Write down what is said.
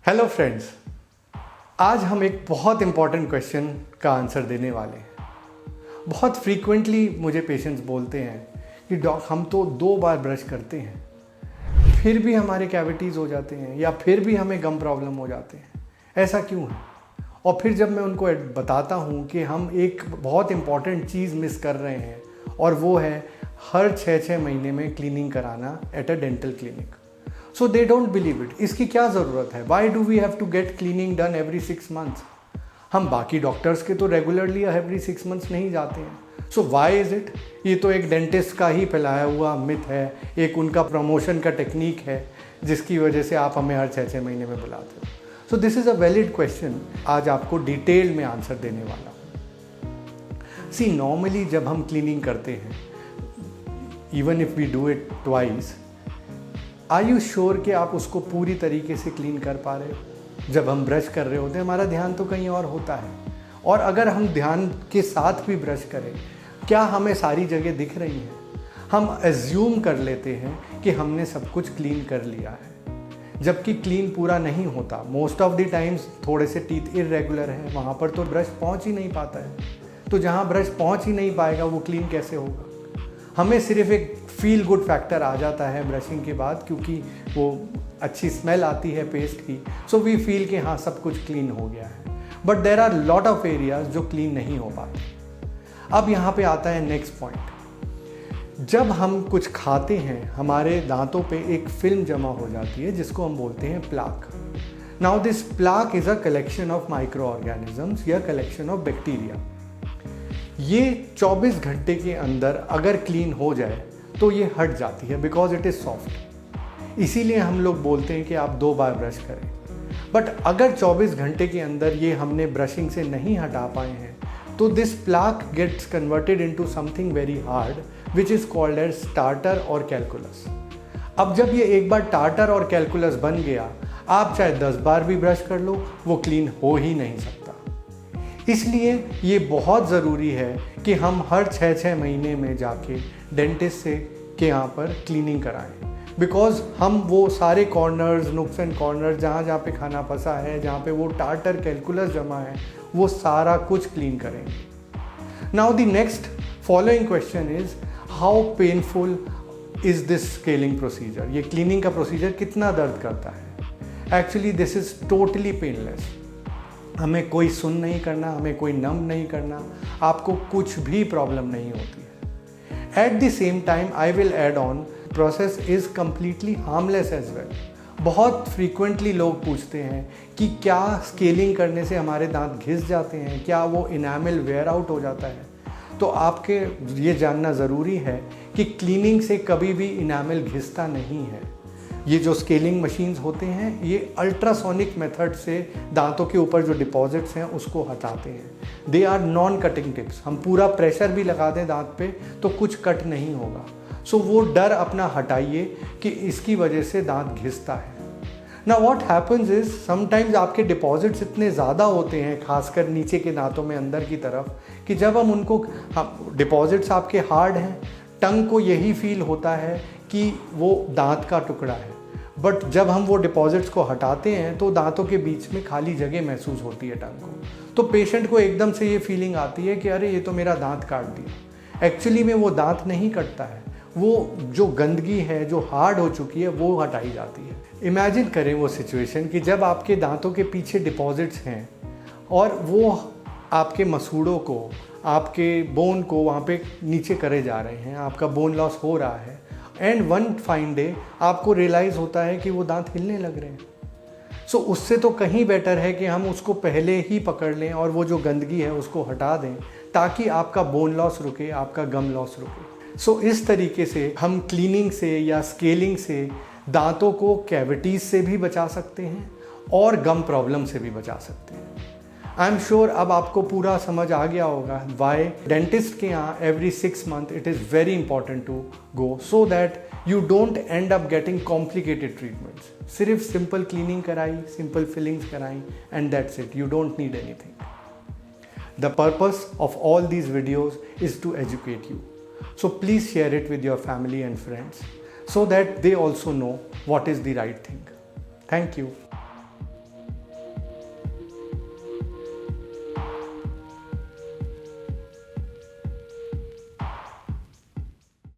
Hello friends, आज हम एक बहुत इम्पॉर्टेंट क्वेश्चन का आंसर देने वाले हैं। बहुत फ्रीक्वेंटली मुझे पेशेंट्स बोलते हैं कि डॉक हम तो 2 बार ब्रश करते हैं फिर भी हमारे कैविटीज़ हो जाते हैं या फिर भी हमें गम प्रॉब्लम हो जाते हैं, ऐसा क्यों है? और फिर जब मैं उनको बताता हूँ कि हम एक बहुत इम्पॉर्टेंट चीज़ मिस कर रहे हैं और वो है हर 6 महीने में क्लीनिंग कराना at a dental clinic, so they don't believe it. इसकी क्या ज़रूरत है? Why do we have to get cleaning done every 6 months? हम बाकी डॉक्टर्स के तो रेगुलरली एवरी 6 मंथ्स नहीं जाते हैं, सो वाई इज़ इट? ये तो एक डेंटिस्ट का ही फैलाया हुआ मिथ है, एक उनका प्रमोशन का टेक्निक है जिसकी वजह से आप हमें हर 6 महीने में बुलाते हो। So this is a valid question, आज आपको डिटेल में आंसर देने वाला हूँ। सी, नॉर्मली जब हम क्लीनिंग करते हैं, even if we do it twice, are you sure कि आप उसको पूरी तरीके से क्लीन कर पा रहे हो? जब हम ब्रश कर रहे होते हैं हमारा ध्यान तो कहीं और होता है, और अगर हम ध्यान के साथ भी ब्रश करें, क्या हमें सारी जगह दिख रही हैं? हम एज्यूम कर लेते हैं कि हमने सब कुछ क्लीन कर लिया है, जबकि क्लीन पूरा नहीं होता। मोस्ट ऑफ द टाइम्स थोड़े से टीथ इरेगुलर हैं, वहाँ पर तो ब्रश पहुँच ही नहीं पाता है। तो जहाँ ब्रश पहुँच ही नहीं पाएगा वो क्लीन कैसे होगा? हमें सिर्फ एक फील गुड फैक्टर आ जाता है ब्रशिंग के बाद, क्योंकि वो अच्छी स्मेल आती है पेस्ट की, सो वी फील कि हाँ सब कुछ क्लीन हो गया है। But there are lot of areas जो क्लीन नहीं हो पाते। अब यहाँ पे आता है नेक्स्ट पॉइंट। जब हम कुछ खाते हैं हमारे दांतों पे एक फिल्म जमा हो जाती है जिसको हम बोलते हैं plaque. Now this plaque is a collection of micro organisms या कलेक्शन ऑफ बैक्टीरिया। ये 24 घंटे के अंदर अगर क्लीन हो जाए तो ये हट जाती है, बिकॉज इट इज़ सॉफ्ट। इसीलिए हम लोग बोलते हैं कि आप 2 बार ब्रश करें। बट अगर 24 घंटे के अंदर ये हमने ब्रशिंग से नहीं हटा पाए हैं तो this plaque gets converted into something very hard which is called as tartar और कैलकुलस। अब जब ये एक बार टार्टर और कैलकुलस बन गया, आप चाहे 10 बार भी ब्रश कर लो, वो क्लीन हो ही नहीं सकता। इसलिए ये बहुत ज़रूरी है कि हम हर 6 महीने में जाके डेंटिस्ट से के यहाँ पर क्लीनिंग कराएं, बिकॉज़ हम वो सारे कॉर्नर्स, नुक्स एंड कॉर्नर जहाँ जहाँ पे खाना फंसा है, जहाँ पे वो टार्टर कैलकुलस जमा है, वो सारा कुछ क्लीन करेंगे। Now the next following question is how painful is this scaling procedure? ये क्लीनिंग का प्रोसीजर कितना दर्द करता है? Actually this is totally painless. हमें कोई सुन नहीं करना, हमें कोई नम नहीं करना, आपको कुछ भी प्रॉब्लम नहीं होती है। At the same time I will add on, process is completely harmless as well. बहुत फ्रीक्वेंटली लोग पूछते हैं कि क्या स्केलिंग करने से हमारे दांत घिस जाते हैं, क्या वो इनामिल वेयर आउट हो जाता है? तो आपके ये जानना ज़रूरी है कि क्लीनिंग से कभी भी इनामिल घिसता नहीं है। ये जो स्केलिंग मशीन्स होते हैं ये अल्ट्रासोनिक मेथड से दांतों के ऊपर जो डिपॉजिट्स हैं उसको हटाते हैं। They are non cutting tips. हम पूरा प्रेशर भी लगा दें दांत पे तो कुछ कट नहीं होगा। सो वो डर अपना हटाइए कि इसकी वजह से दांत घिसता है। Now what happens is, sometimes आपके डिपॉजिट्स इतने ज़्यादा होते हैं, खासकर नीचे के दांतों में अंदर की तरफ, कि जब हम उनको, डिपॉजिट्स आपके हार्ड हैं, टंग को यही फील होता है कि वो दांत का टुकड़ा है। बट जब हम वो डिपॉजिट्स को हटाते हैं तो दांतों के बीच में खाली जगह महसूस होती है टंग को, तो पेशेंट को एकदम से ये फीलिंग आती है कि अरे ये तो मेरा दांत काट दिया। एक्चुअली में वो दांत नहीं कटता है, वो जो गंदगी है जो हार्ड हो चुकी है वो हटाई जाती है। इमेजिन करें वो सिचुएशन कि जब आपके दांतों के पीछे डिपॉजिट्स हैं और वो आपके मसूड़ों को, आपके बोन को वहाँ पे नीचे करे जा रहे हैं, आपका बोन लॉस हो रहा है, एंड वन फाइन डे आपको रियलाइज़ होता है कि वो दांत हिलने लग रहे हैं। सो उससे तो कहीं बेटर है कि हम उसको पहले ही पकड़ लें और वो जो गंदगी है उसको हटा दें, ताकि आपका बोन लॉस रुके, आपका गम लॉस रुके। सो इस तरीके से हम क्लीनिंग से या स्केलिंग से दांतों को कैविटीज़ से भी बचा सकते हैं और गम प्रॉब्लम से भी बचा सकते हैं। आई एम श्योर अब आपको पूरा समझ आ गया होगा वाई डेंटिस्ट के यहाँ every 6 month it is very important to go, so that you don't end up getting complicated treatments. सिर्फ सिंपल क्लीनिंग कराई, सिंपल फिलिंग्स कराई, and that's it, you don't need anything. The purpose of all these videos is to educate you, so please share it with your family and friends so that they also know what is the right thing. Thank you.